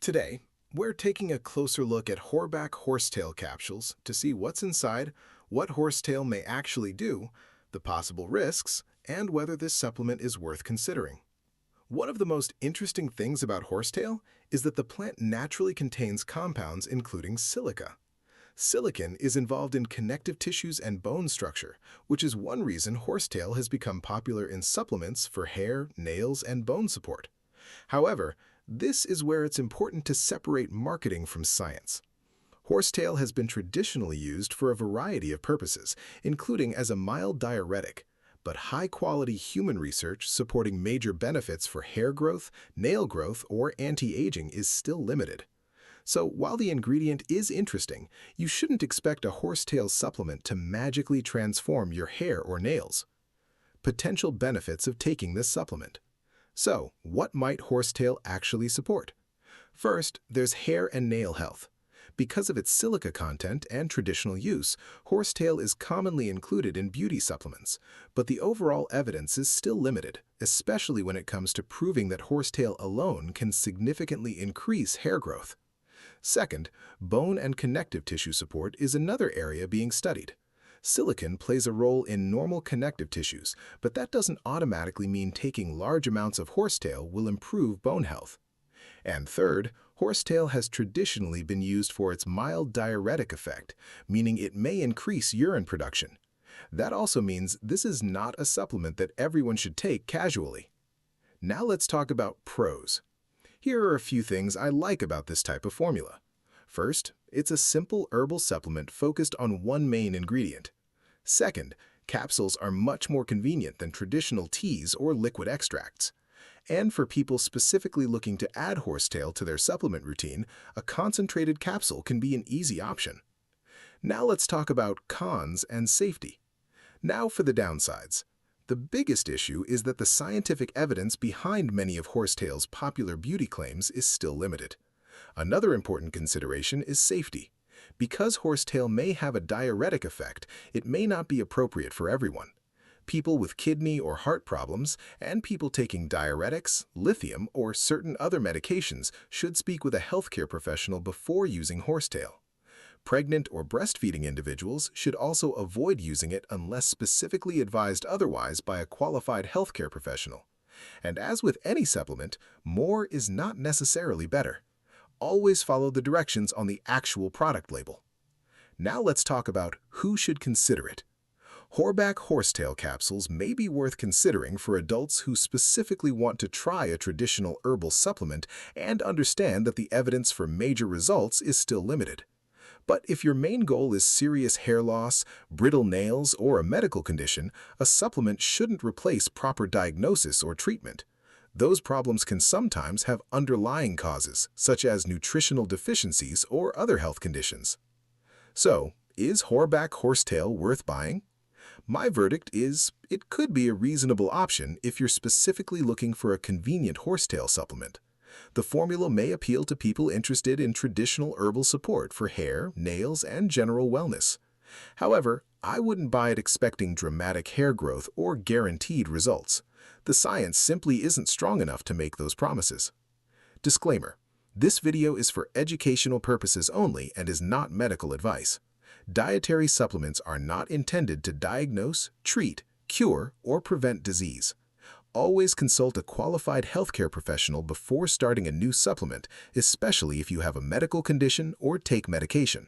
Today, we're taking a closer look at Horbaach Horsetail Capsules to see what's inside, what horsetail may actually do, the possible risks, and whether this supplement is worth considering. One of the most interesting things about horsetail is that the plant naturally contains compounds including silica. Silicon is involved in connective tissues and bone structure, which is one reason horsetail has become popular in supplements for hair, nails, and bone support. However, this is where it's important to separate marketing from science. Horsetail has been traditionally used for a variety of purposes, including as a mild diuretic, but high-quality human research supporting major benefits for hair growth, nail growth, or anti-aging is still limited. So while the ingredient is interesting, you shouldn't expect a horsetail supplement to magically transform your hair or nails. Potential benefits of taking this supplement. So, what might horsetail actually support? First, there's hair and nail health. Because of its silica content and traditional use, horsetail is commonly included in beauty supplements, but the overall evidence is still limited, especially when it comes to proving that horsetail alone can significantly increase hair growth. Second, bone and connective tissue support is another area being studied. Silicon plays a role in normal connective tissues, but that doesn't automatically mean taking large amounts of horsetail will improve bone health. And third, horsetail has traditionally been used for its mild diuretic effect, meaning it may increase urine production. That also means this is not a supplement that everyone should take casually. Now let's talk about pros. Here are a few things I like about this type of formula. First, it's a simple herbal supplement focused on one main ingredient. Second, capsules are much more convenient than traditional teas or liquid extracts. And for people specifically looking to add horsetail to their supplement routine, a concentrated capsule can be an easy option. Now let's talk about cons and safety. Now for the downsides. The biggest issue is that the scientific evidence behind many of horsetail's popular beauty claims is still limited. Another important consideration is safety. Because horsetail may have a diuretic effect, it may not be appropriate for everyone. People with kidney or heart problems and people taking diuretics, lithium, or certain other medications should speak with a healthcare professional before using horsetail. Pregnant or breastfeeding individuals should also avoid using it unless specifically advised otherwise by a qualified healthcare professional. And as with any supplement, more is not necessarily better. Always follow the directions on the actual product label. Now let's talk about who should consider it. Horbaach Horsetail Capsules may be worth considering for adults who specifically want to try a traditional herbal supplement and understand that the evidence for major results is still limited. But if your main goal is serious hair loss, brittle nails, or a medical condition, a supplement shouldn't replace proper diagnosis or treatment. Those problems can sometimes have underlying causes, such as nutritional deficiencies or other health conditions. So, is Horbaach Horsetail worth buying? My verdict is it could be a reasonable option if you're specifically looking for a convenient horsetail supplement. The formula may appeal to people interested in traditional herbal support for hair, nails, and general wellness. However, I wouldn't buy it expecting dramatic hair growth or guaranteed results. The science simply isn't strong enough to make those promises. Disclaimer: this video is for educational purposes only and is not medical advice. Dietary supplements are not intended to diagnose, treat, cure, or prevent disease. Always consult a qualified healthcare professional before starting a new supplement, especially if you have a medical condition or take medication.